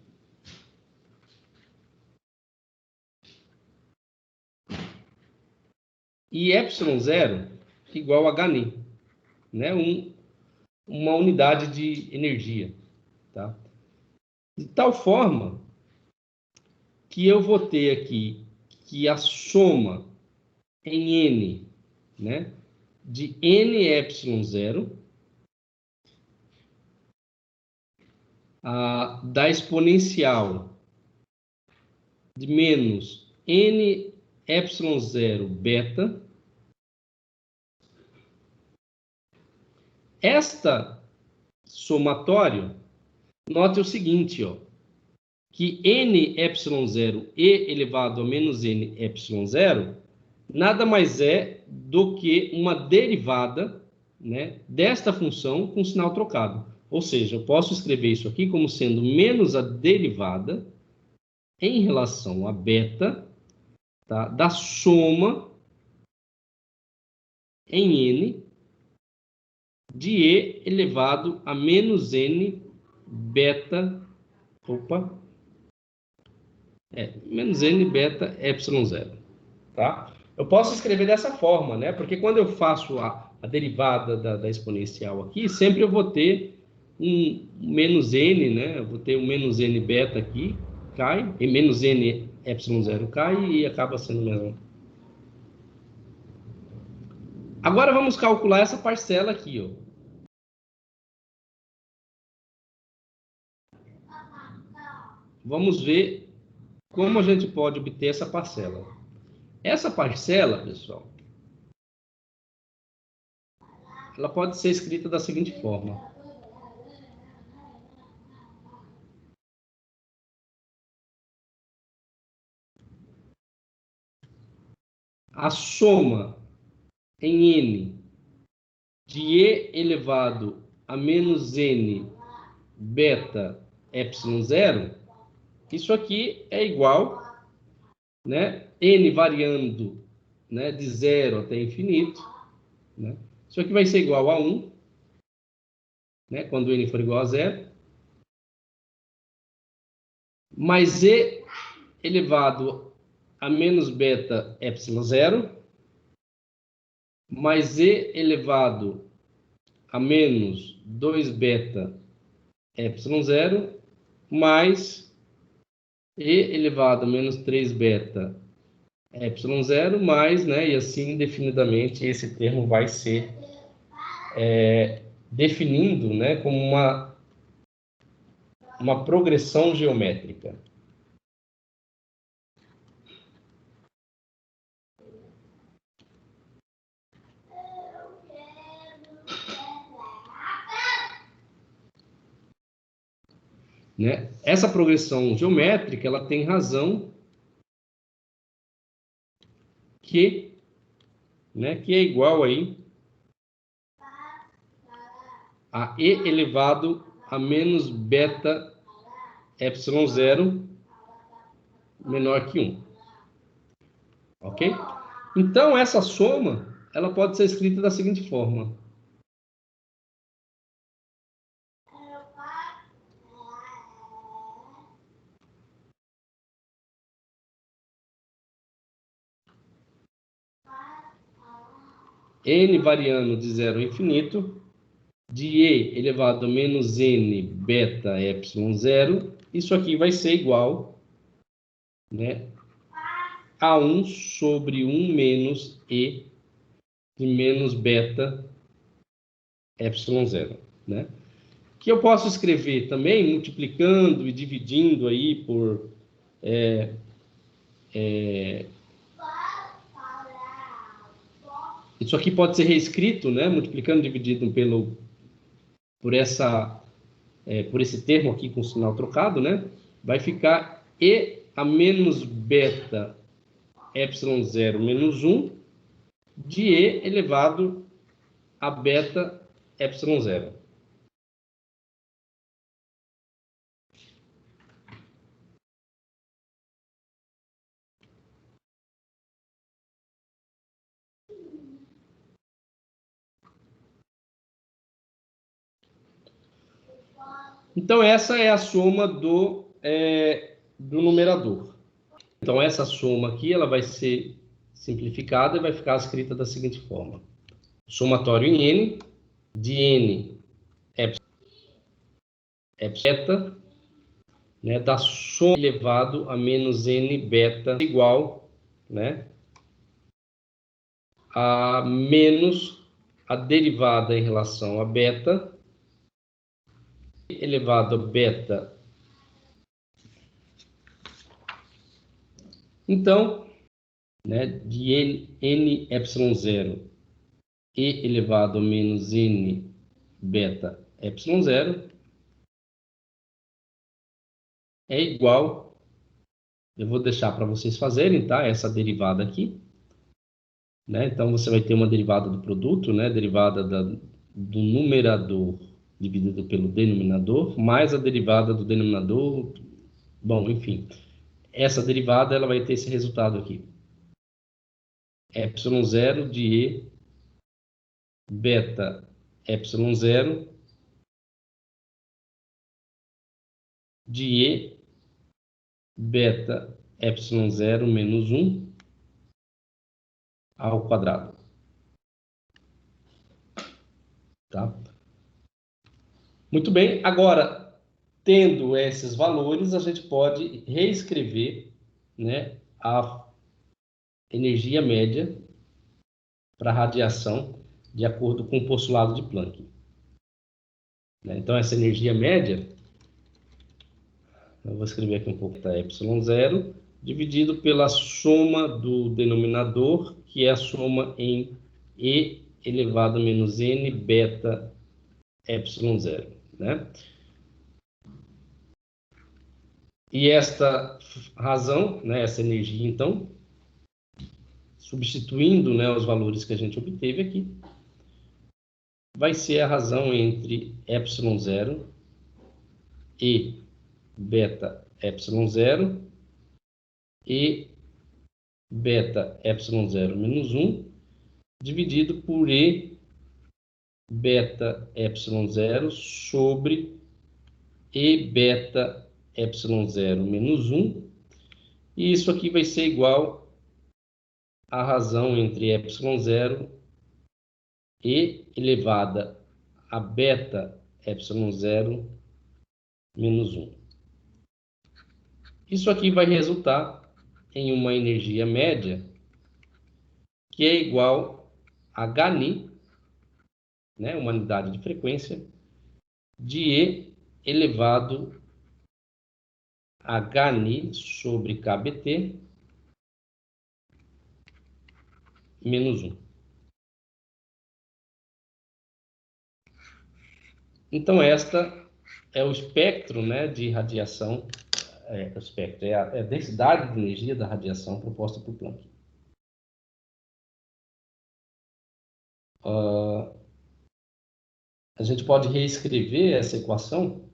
E ε0 igual a HNI, né? Uma unidade de energia, tá? De tal forma que eu vou ter aqui que a soma em N, né, de Nε0 da exponencial de menos Nε0 beta. Esta somatório, note o seguinte, ó, que Nε0 e elevado a menos Ne0 nada mais é do que uma derivada, né, desta função com sinal trocado. Ou seja, eu posso escrever isso aqui como sendo menos a derivada em relação a beta, tá, da soma em N de E elevado a menos N beta, menos N beta ε0, tá? Eu posso escrever dessa forma, né? Porque quando eu faço a derivada da exponencial aqui, sempre eu vou ter um menos N, né? Eu vou ter um menos N beta aqui, cai, e menos N ε0 cai e acaba sendo mesmo. Agora vamos calcular essa parcela aqui, ó. Vamos ver como a gente pode obter essa parcela. Essa parcela, pessoal, ela pode ser escrita da seguinte forma. A soma em N de E elevado a menos N beta ε0, isso aqui é igual, né, N variando, né, de 0 até infinito, né? Isso aqui vai ser igual a 1, né, quando N for igual a 0, mais E elevado a menos beta ε0, mais E elevado a menos 2 beta ε0, mais E elevado a menos 3 beta epsilon zero, mais, né, e assim indefinidamente esse termo vai ser definindo, né, como uma progressão geométrica. Né? Essa progressão geométrica ela tem razão que, né, que é igual aí a e elevado a menos beta epsilon zero menor que 1. Ok? Então, essa soma ela pode ser escrita da seguinte forma. N variando de 0 a infinito, de e elevado a menos n beta epsilon zero, isso aqui vai ser igual, né, a 1 sobre 1 menos e de menos beta epsilon zero, né? Que eu posso escrever também multiplicando e dividindo aí por isso aqui pode ser reescrito, né? Multiplicando e dividido por esse termo aqui com sinal trocado, né? Vai ficar e a menos beta epsilon zero menos 1 de e elevado a beta epsilon zero. Então, essa é a soma do numerador. Então, essa soma aqui ela vai ser simplificada e vai ficar escrita da seguinte forma. Somatório em n, de n é beta, né, da soma elevado a menos n beta igual, né, a menos a derivada em relação a beta elevado a beta. Então, né, de n epsilon zero e elevado a menos n beta epsilon zero é igual, eu vou deixar para vocês fazerem, tá? Essa derivada aqui, né? Então você vai ter uma derivada do produto, né? Derivada do numerador dividido pelo denominador, mais a derivada do denominador, bom, enfim. Essa derivada ela vai ter esse resultado aqui. Epsilon zero de e beta epsilon zero de e beta epsilon zero menos 1 ao quadrado. Tá? Muito bem, agora, tendo esses valores, a gente pode reescrever, né, a energia média para radiação de acordo com o postulado de Planck. Né? Então, essa energia média, eu vou escrever aqui um pouco, tá? Epsilon zero, dividido pela soma do denominador, que é a soma em E elevado a menos N beta epsilon zero, né? E esta razão, né, essa energia, então, substituindo, né, os valores que a gente obteve aqui, vai ser a razão entre epsilon zero e beta epsilon zero e beta epsilon zero menos 1 dividido por e beta epsilon zero sobre e beta epsilon zero menos 1, e isso aqui vai ser igual à razão entre epsilon zero e elevada a beta epsilon zero menos 1. Isso aqui vai resultar em uma energia média que é igual a Hν, né, uma unidade de frequência, de E elevado a Hν sobre kBt menos 1. Então, esta é o espectro, né, de radiação, o espectro, é a densidade de energia da radiação proposta por Planck. A gente pode reescrever essa equação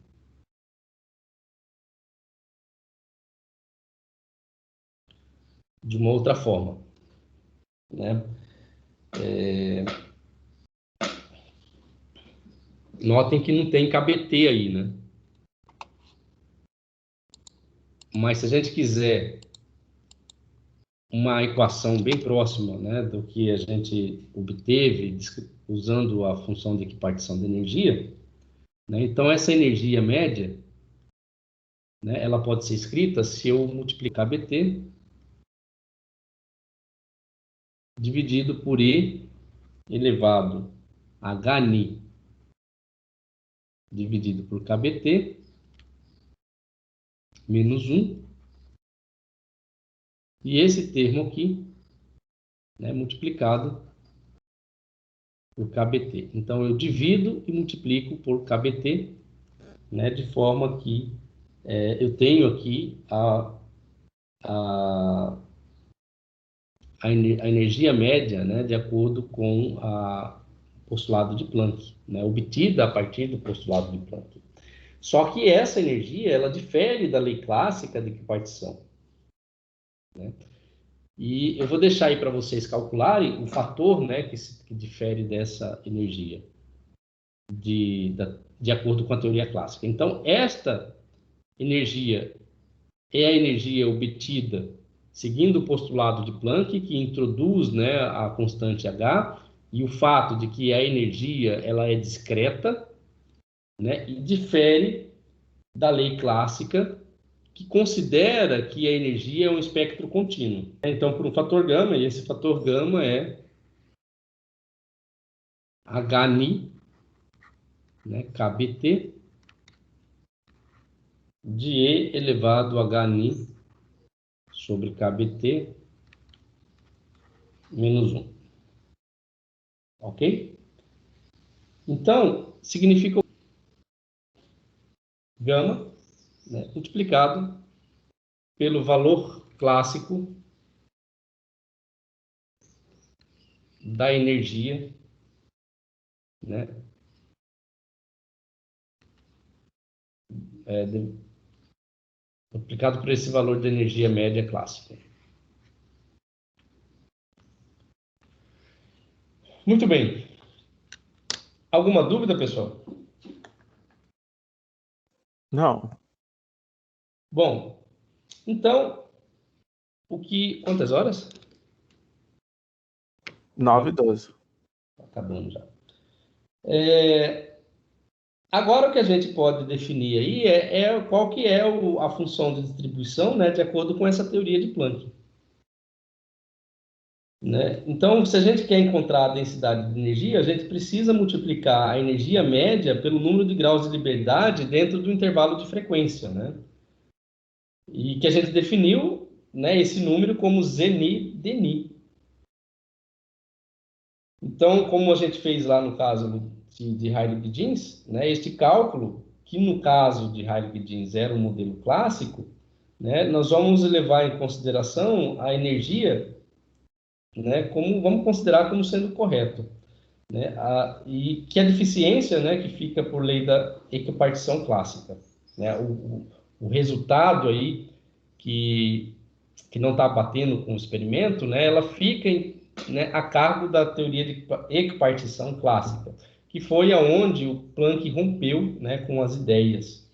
de uma outra forma, né? Notem que não tem kBt aí, né? Mas se a gente quiser uma equação bem próxima, né, do que a gente obteve usando a função de equipartição de energia, né, então essa energia média, né, ela pode ser escrita se eu multiplicar kBt dividido por E elevado a Hν dividido por kBt menos 1, e esse termo aqui, né, multiplicado por kBt. Então, eu divido e multiplico por kBt, né, de forma que eu tenho aqui a, a energia média, né, de acordo com o postulado de Planck, né, obtida a partir do postulado de Planck. Só que essa energia, ela difere da lei clássica de equipartição, né? E eu vou deixar aí para vocês calcularem o fator, né, que difere dessa energia de acordo com a teoria clássica. Então, esta energia é a energia obtida seguindo o postulado de Planck, que introduz, né, a constante H, e o fato de que a energia ela é discreta, né, e difere da lei clássica, que considera que a energia é um espectro contínuo. Então, por um fator gama, e esse fator gama é Hν, né, kBt, de E elevado a Hν sobre kBt menos 1. Ok? Então, significa gama, né, multiplicado pelo valor clássico da energia, né, multiplicado por esse valor da energia média clássica. Muito bem. Alguma dúvida, pessoal? Não. Bom, então, quantas horas? 9h12. Acabando já. Agora o que a gente pode definir aí qual que é a função de distribuição, né, de acordo com essa teoria de Planck, né? Então, se a gente quer encontrar a densidade de energia, a gente precisa multiplicar a energia média pelo número de graus de liberdade dentro do intervalo de frequência, né? E que a gente definiu, né, esse número como Zn/dν. Então, como a gente fez lá no caso de Heilig-Jeans, né, este cálculo, que no caso de Heilig-Jeans era um modelo clássico, né, nós vamos levar em consideração a energia, né, vamos considerar como sendo correto, né, e que a deficiência, né, que fica por lei da equipartição clássica, né, o resultado aí que não está batendo com o experimento, né, ela fica né, a cargo da teoria de equipartição clássica, que foi aonde o Planck rompeu, né, com as ideias.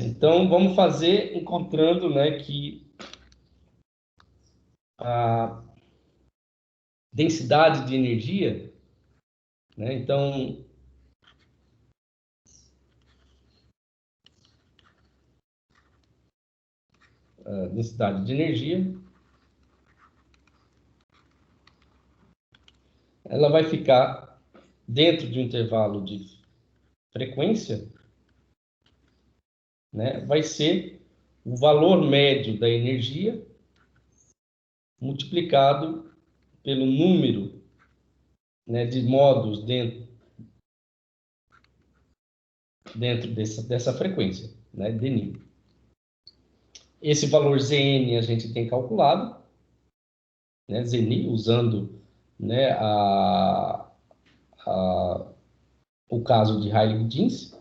Então, vamos fazer encontrando, né, que a densidade de energia, né, então, densidade de energia, ela vai ficar dentro de um intervalo de frequência, né? Vai ser o valor médio da energia multiplicado pelo número, né, de módulos dentro dessa frequência, né, dNi. Esse valor Zn a gente tem calculado, né, Zn, usando, né, o caso de Rayleigh-Jeans.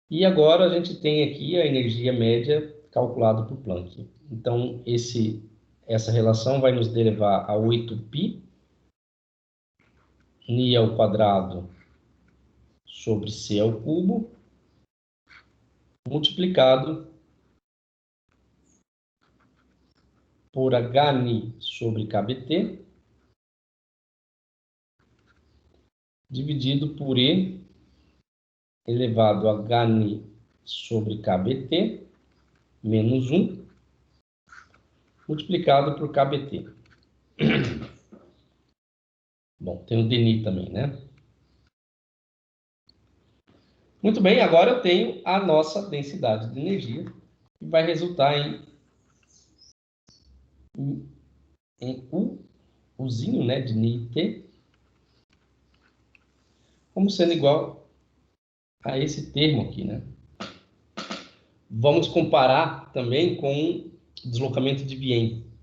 E agora a gente tem aqui a energia média calculada por Planck. Então, essa relação vai nos levar a 8π Ni ao quadrado sobre C ao cubo, multiplicado por Hni sobre kBt, dividido por E elevado a Hni sobre kBt, menos 1, multiplicado por kBt. Bom, tem o dNi também, né? Muito bem, agora eu tenho a nossa densidade de energia, que vai resultar em Uzinho, né, de Ni-T, como sendo igual a esse termo aqui, né? Vamos comparar também com o deslocamento de Wien.